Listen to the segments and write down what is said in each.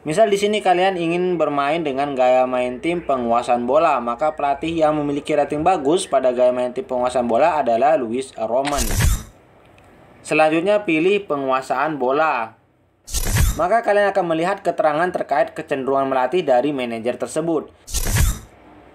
Misal di sini kalian ingin bermain dengan gaya main tim penguasaan bola, maka pelatih yang memiliki rating bagus pada gaya main tim penguasaan bola adalah Luis Roman. Selanjutnya pilih penguasaan bola. Maka kalian akan melihat keterangan terkait kecenderungan melatih dari manajer tersebut.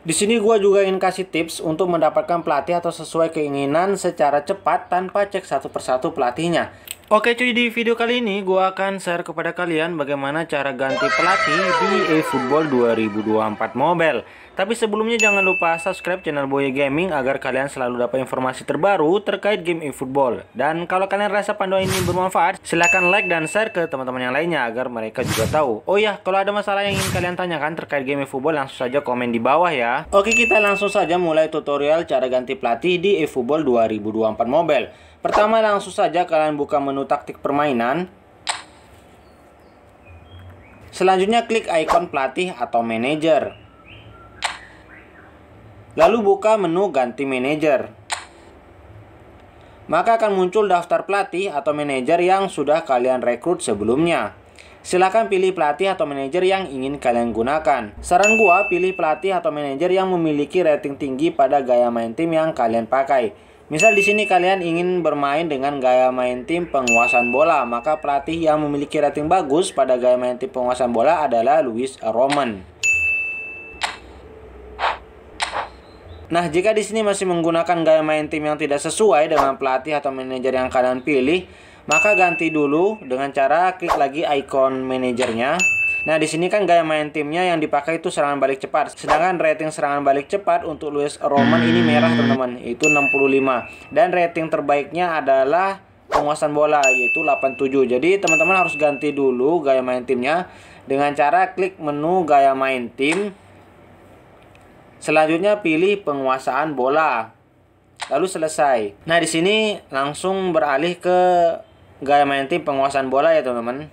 Di sini gue juga ingin kasih tips untuk mendapatkan pelatih atau sesuai keinginan secara cepat tanpa cek satu persatu pelatihnya. Oke cuy, di video kali ini gue akan share kepada kalian bagaimana cara ganti pelatih di eFootball 2024 Mobile. Tapi sebelumnya jangan lupa subscribe channel Boye Gaming agar kalian selalu dapat informasi terbaru terkait game eFootball. Dan kalau kalian rasa panduan ini bermanfaat, silahkan like dan share ke teman-teman yang lainnya agar mereka juga tahu. Oh ya, kalau ada masalah yang ingin kalian tanyakan terkait game eFootball, langsung saja komen di bawah ya. Oke, kita langsung saja mulai tutorial cara ganti pelatih di eFootball 2024 Mobile. Pertama, langsung saja kalian buka menu taktik permainan. Selanjutnya klik ikon pelatih atau manajer. Lalu buka menu ganti manajer. Maka akan muncul daftar pelatih atau manajer yang sudah kalian rekrut sebelumnya. Silakan pilih pelatih atau manajer yang ingin kalian gunakan. Saran gua, pilih pelatih atau manajer yang memiliki rating tinggi pada gaya main tim yang kalian pakai. Misal di sini kalian ingin bermain dengan gaya main tim penguasaan bola, maka pelatih yang memiliki rating bagus pada gaya main tim penguasaan bola adalah Luis Roman. Nah, jika di sini masih menggunakan gaya main tim yang tidak sesuai dengan pelatih atau manajer yang kalian pilih, maka ganti dulu dengan cara klik lagi ikon manajernya. Nah, di sini kan gaya main timnya yang dipakai itu serangan balik cepat. Sedangkan rating serangan balik cepat untuk Luis Roman ini merah, teman-teman, itu 65. Dan rating terbaiknya adalah penguasaan bola, yaitu 87. Jadi, teman-teman harus ganti dulu gaya main timnya dengan cara klik menu gaya main tim. Selanjutnya pilih penguasaan bola. Lalu selesai. Nah, di sini langsung beralih ke gaya main tim penguasaan bola ya, teman-teman.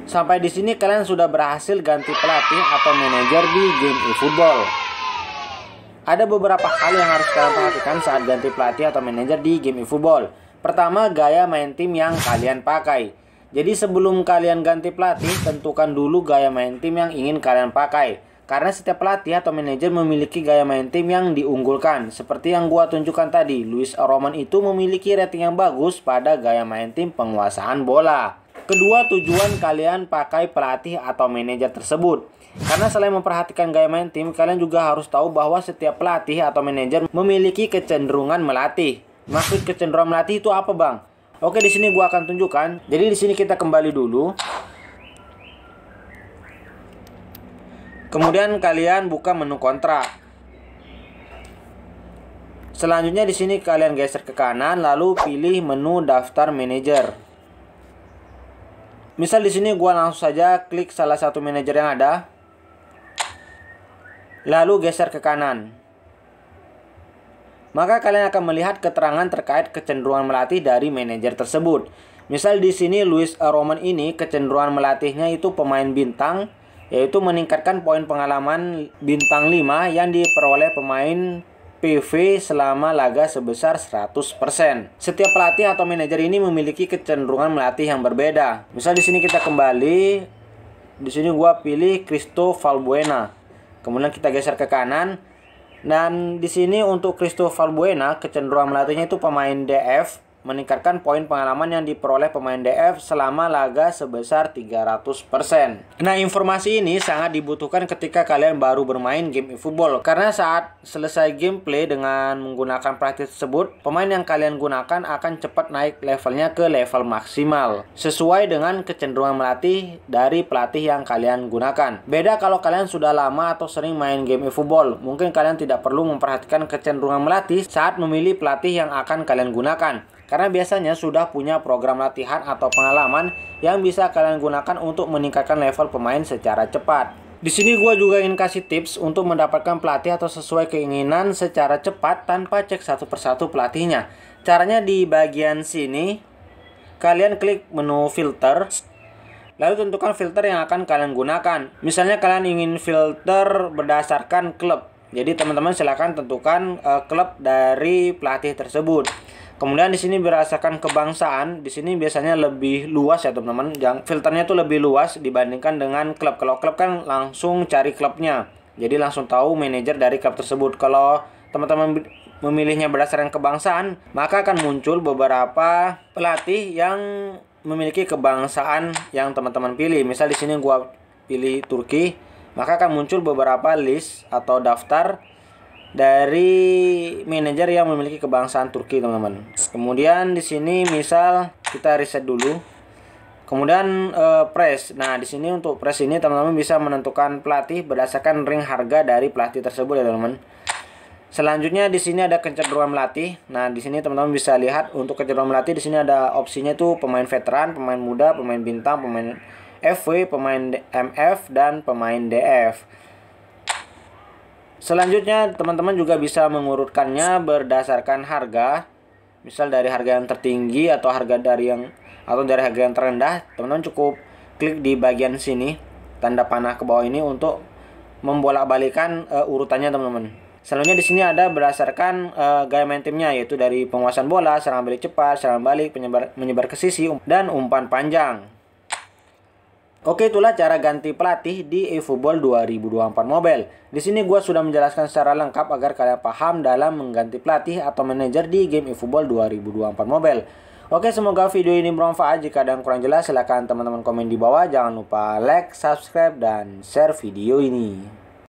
Sampai di sini kalian sudah berhasil ganti pelatih atau manajer di game eFootball. Ada beberapa hal yang harus kalian perhatikan saat ganti pelatih atau manajer di game eFootball. Pertama, gaya main tim yang kalian pakai. Jadi sebelum kalian ganti pelatih, tentukan dulu gaya main tim yang ingin kalian pakai. Karena setiap pelatih atau manajer memiliki gaya main tim yang diunggulkan. Seperti yang gua tunjukkan tadi, Luis Roman itu memiliki rating yang bagus pada gaya main tim penguasaan bola. Kedua, tujuan kalian pakai pelatih atau manajer tersebut. Karena selain memperhatikan gaya main tim, kalian juga harus tahu bahwa setiap pelatih atau manajer memiliki kecenderungan melatih. Maksud kecenderungan melatih itu apa, Bang? Oke, di sini gua akan tunjukkan. Jadi di sini kita kembali dulu. Kemudian kalian buka menu kontrak. Selanjutnya di sini kalian geser ke kanan lalu pilih menu daftar manajer. Misal di sini gua langsung saja klik salah satu manajer yang ada. Lalu geser ke kanan. Maka kalian akan melihat keterangan terkait kecenderungan melatih dari manajer tersebut. Misal di sini Luis Roman ini kecenderungan melatihnya itu pemain bintang, yaitu meningkatkan poin pengalaman bintang 5 yang diperoleh pemain PV selama laga sebesar 100%. Setiap pelatih atau manajer ini memiliki kecenderungan melatih yang berbeda. Misal di sini kita kembali, di sini gua pilih Cristo Valbuena. Kemudian kita geser ke kanan. Dan di sini untuk Cristo Valbuena kecenderungan melatihnya itu pemain DF, meningkatkan poin pengalaman yang diperoleh pemain DF selama laga sebesar 300%. Nah, informasi ini sangat dibutuhkan ketika kalian baru bermain game eFootball. Karena saat selesai gameplay dengan menggunakan pelatih tersebut, pemain yang kalian gunakan akan cepat naik levelnya ke level maksimal. Sesuai dengan kecenderungan melatih dari pelatih yang kalian gunakan. Beda kalau kalian sudah lama atau sering main game eFootball. Mungkin kalian tidak perlu memperhatikan kecenderungan melatih saat memilih pelatih yang akan kalian gunakan. Karena biasanya sudah punya program latihan atau pengalaman yang bisa kalian gunakan untuk meningkatkan level pemain secara cepat. Di sini gue juga ingin kasih tips untuk mendapatkan pelatih atau sesuai keinginan secara cepat tanpa cek satu persatu pelatihnya. Caranya di bagian sini, kalian klik menu filter, lalu tentukan filter yang akan kalian gunakan. Misalnya kalian ingin filter berdasarkan klub. Jadi teman-teman silahkan tentukan klub dari pelatih tersebut. Kemudian di sini berdasarkan kebangsaan, di sini biasanya lebih luas ya teman-teman. Yang filternya tuh lebih luas dibandingkan dengan klub. Kalau klub kan langsung cari klubnya, jadi langsung tahu manajer dari klub tersebut. Kalau teman-teman memilihnya berdasarkan kebangsaan, maka akan muncul beberapa pelatih yang memiliki kebangsaan yang teman-teman pilih. Misal di sini gua pilih Turki, maka akan muncul beberapa list atau daftar dari manajer yang memiliki kebangsaan Turki, teman-teman. Kemudian di sini misal kita riset dulu. Kemudian press. Nah, di sini untuk press ini teman-teman bisa menentukan pelatih berdasarkan ring harga dari pelatih tersebut ya, teman-teman. Selanjutnya di sini ada kecenderungan melatih. Nah, di sini teman-teman bisa lihat untuk kecenderungan melatih di sini ada opsinya tuh pemain veteran, pemain muda, pemain bintang, pemain FW, pemain MF dan pemain DF. Selanjutnya teman-teman juga bisa mengurutkannya berdasarkan harga. Misal dari harga yang tertinggi atau harga dari harga yang terendah. Teman-teman cukup klik di bagian sini tanda panah ke bawah ini untuk membolak-balikan urutannya, teman-teman. Selanjutnya di sini ada berdasarkan gaya main timnya, yaitu dari penguasaan bola, serangan balik cepat, serangan balik, menyebar ke sisi dan umpan panjang. Oke, itulah cara ganti pelatih di eFootball 2024 Mobile. Di sini gue sudah menjelaskan secara lengkap agar kalian paham dalam mengganti pelatih atau manajer di game eFootball 2024 Mobile. Oke, semoga video ini bermanfaat. Jika ada yang kurang jelas, silahkan teman-teman komen di bawah. Jangan lupa like, subscribe, dan share video ini.